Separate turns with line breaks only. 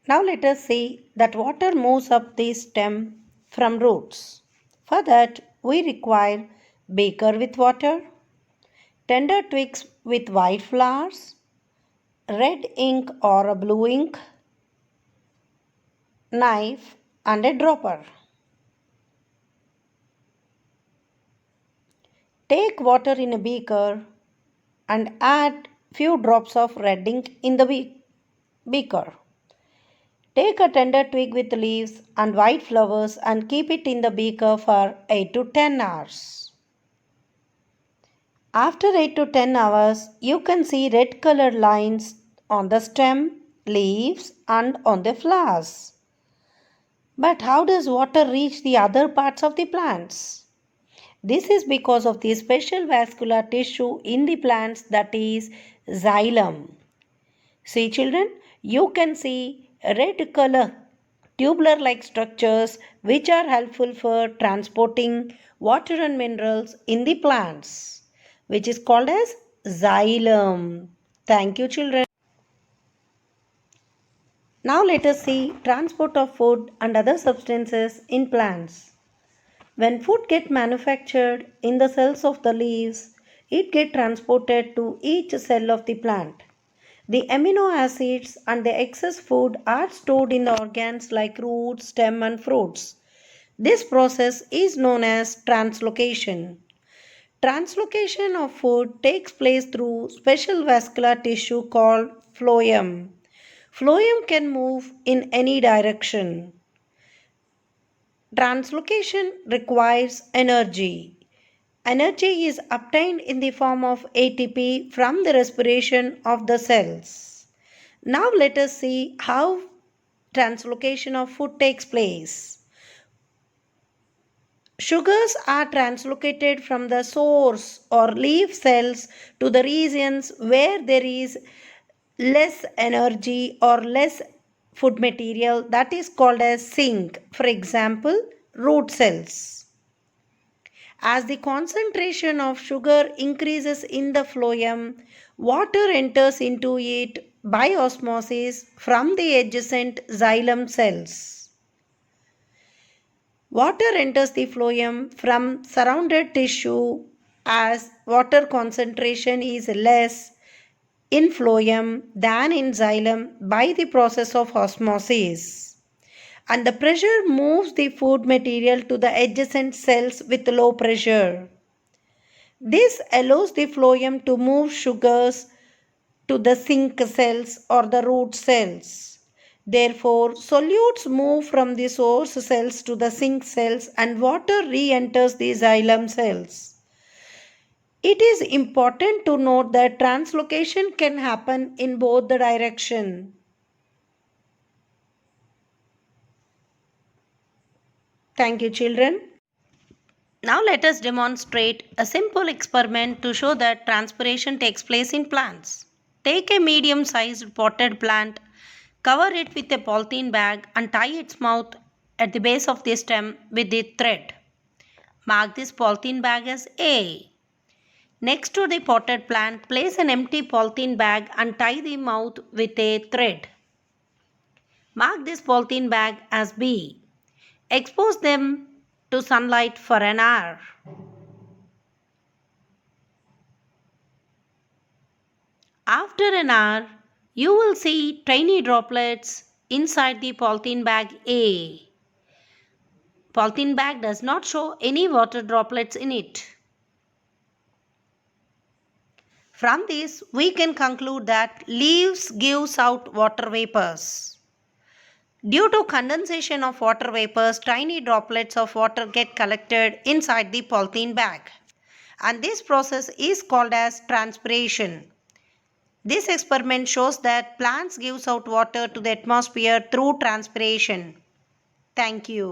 Now let us see that water moves up the stem from roots. For that we require beaker with water, tender twigs with white flowers, red ink or a blue ink, knife and a dropper. Take water in a beaker and add few drops of red ink in the beaker. Take a tender twig with leaves and white flowers and keep it in the beaker for 8 to 10 hours. After 8 to 10 hours, you can see red colored lines on the stem, leaves and on the flowers. But how does water reach the other parts of the plants? This is because of the special vascular tissue in the plants, that is xylem. See children, you can see red color tubular like structures which are helpful for transporting water and minerals in the plants, which is called as xylem. Thank you children. Now let us see transport of food and other substances in plants. When food gets manufactured in the cells of the leaves, it gets transported to each cell of the plant. The amino acids and the excess food are stored in the organs like roots, stem and fruits. This process is known as translocation. Translocation of food takes place through special vascular tissue called phloem. Phloem can move in any direction. Translocation requires energy. Energy is obtained in the form of ATP from the respiration of the cells. Now let us see how translocation of food takes place. Sugars are translocated from the source or leaf cells to the regions where there is less energy or less food material, that is called as sink. For example, root cells. As the concentration of sugar increases in the phloem, water enters into it by osmosis from the adjacent xylem cells. Water enters the phloem from surrounded tissue as water concentration is less in phloem than in xylem by the process of osmosis. And the pressure moves the food material to the adjacent cells with low pressure. This allows the phloem to move sugars to the sink cells or the root cells. Therefore, solutes move from the source cells to the sink cells and water re-enters the xylem cells. It is important to note that translocation can happen in both the direction. Thank you children. Now let us demonstrate a simple experiment to show that transpiration takes place in plants. Take a medium-sized potted plant, cover it with a polythene bag and tie its mouth at the base of the stem with the thread. Mark this polythene bag as A. Next to the potted plant, place an empty polythene bag and tie the mouth with a thread. Mark this polythene bag as B. Expose them to sunlight for an hour. After an hour, you will see tiny droplets inside the polythene bag A. Polythene bag does not show any water droplets in it. From this, we can conclude that leaves gives out water vapors. Due to condensation of water vapors, tiny droplets of water get collected inside the polythene bag. And this process is called as transpiration. This experiment shows that plants gives out water to the atmosphere through transpiration. Thank you.